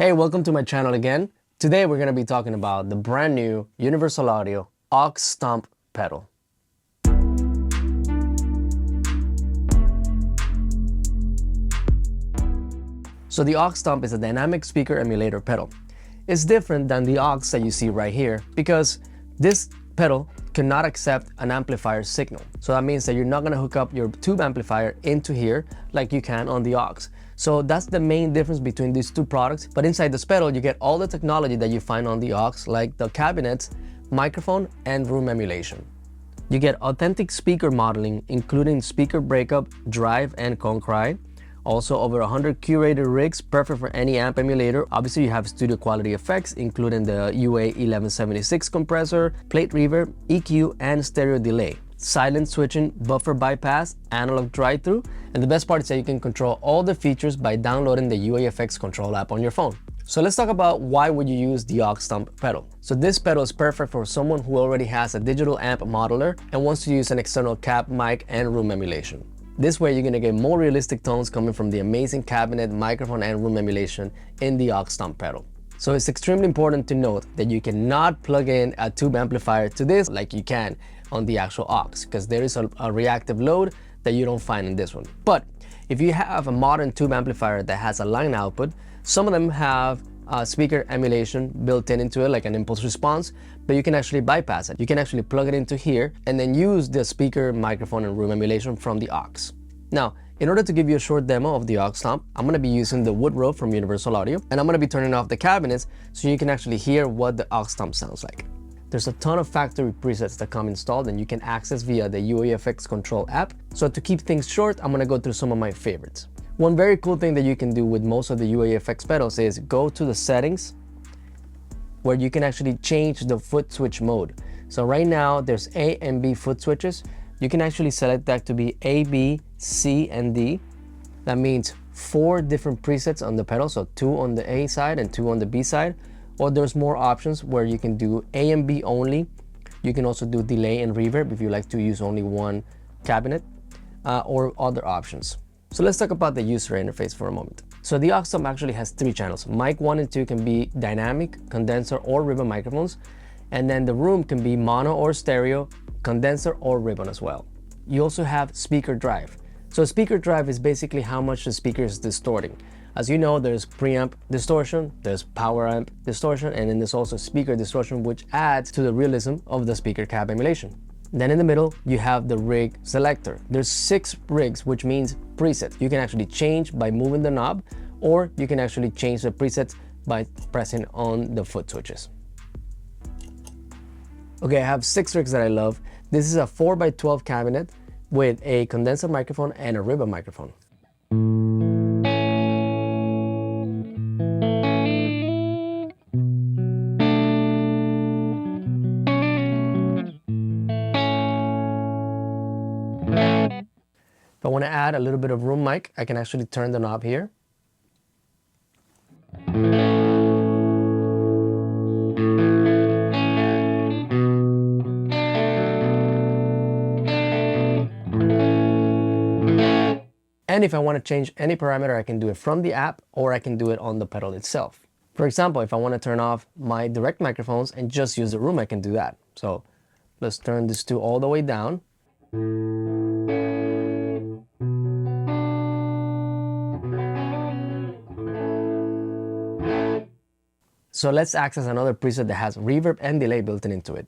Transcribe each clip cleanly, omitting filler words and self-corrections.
Hey, welcome to my channel again. Today we're going to be talking about the brand new Universal Audio aux Stomp Pedal. So the aux Stomp is a dynamic speaker emulator pedal. It's different than the aux that you see right here because this pedal cannot accept an amplifier signal. So that means that you're not going to hook up your tube amplifier into here like you can on the aux. So that's the main difference between these two products. But inside this pedal, you get all the technology that you find on the aux, like the cabinets, microphone, and room emulation. You get authentic speaker modeling, including speaker breakup, drive, and concry. Also over 100 curated rigs, perfect for any amp emulator. Obviously you have studio quality effects, including the UA1176 compressor, plate reverb, EQ, and stereo delay. Silent switching, buffer bypass, analog drive-through, and the best part is that you can control all the features by downloading the UAFX Control app on your phone. So let's talk about why would you use the aux Stomp pedal. So this pedal is perfect for someone who already has a digital amp modeler and wants to use an external cab, mic, and room emulation. This way you're going to get more realistic tones coming from the amazing cabinet, microphone, and room emulation in the aux Stomp pedal. So it's extremely important to note that you cannot plug in a tube amplifier to this like you can on the actual aux, because there is a reactive load that you don't find in this one. But if you have a modern tube amplifier that has a line output, some of them have speaker emulation built into it, like an impulse response, but you can actually bypass it. You can actually plug it into here and then use the speaker, microphone, and room emulation from the aux. Now, in order to give you a short demo of the aux Stomp, I'm going to be using the wood rope from Universal Audio, and I'm going to be turning off the cabinets so you can actually hear what the aux Stomp sounds like. There's a ton of factory presets that come installed and you can access via the UAFX Control app. So to keep things short, I'm going to go through some of my favorites. One very cool thing that you can do with most of the UAFX pedals is go to the settings where you can actually change the foot switch mode. So right now there's A and B foot switches. You can actually select that to be A, B, C, and D. That means 4 different presets on the pedal, so 2 on the A side and 2 on the B side. Or there's more options where you can do A and B only. You can also do delay and reverb if you like to use only one cabinet, or other options. So let's talk about the user interface for a moment. So the aux Stomp actually has 3 channels. Mic 1 and 2 can be dynamic, condenser, or ribbon microphones. And then the room can be mono or stereo, condenser, or ribbon as well. You also have speaker drive. So speaker drive is basically how much the speaker is distorting. As you know, there's preamp distortion, there's power amp distortion, and then there's also speaker distortion, which adds to the realism of the speaker cab emulation. Then in the middle, you have the rig selector. There's 6 rigs, which means presets. You can actually change by moving the knob, or you can actually change the presets by pressing on the foot switches. Okay, I have 6 rigs that I love. This is a 4x12 cabinet with a condenser microphone and a ribbon microphone. If I want to add a little bit of room mic, I can actually turn the knob here. And if I want to change any parameter, I can do it from the app or I can do it on the pedal itself. For example, if I want to turn off my direct microphones and just use the room, I can do that. So let's turn this 2 all the way down. So let's access another preset that has reverb and delay built into it.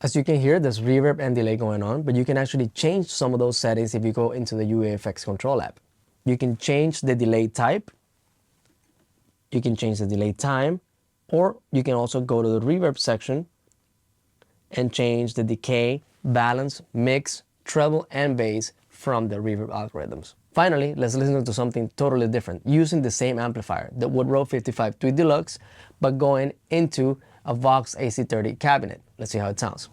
As you can hear, there's reverb and delay going on, but you can actually change some of those settings if you go into the UAFX Control app. You can change the delay type, you can change the delay time, or you can also go to the reverb section and change the decay, balance, mix, treble, and bass from the reverb algorithms. Finally, let's listen to something totally different, using the same amplifier, the Woodrow 55 Tweed Deluxe, but going into a Vox AC30 cabinet. Let's see how it sounds.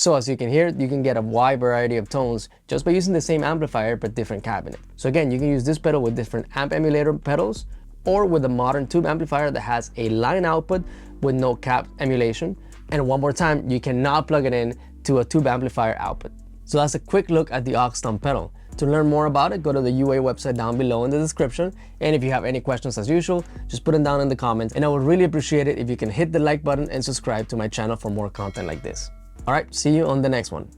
So as you can hear, you can get a wide variety of tones just by using the same amplifier but different cabinet. So again, you can use this pedal with different amp emulator pedals or with a modern tube amplifier that has a line output with no cap emulation. And one more time, you cannot plug it in to a tube amplifier output. So that's a quick look at the OX Stomp pedal. To learn more about it, go to the UA website down below in the description. And if you have any questions as usual, just put them down in the comments. And I would really appreciate it if you can hit the like button and subscribe to my channel for more content like this. All right, see you on the next one.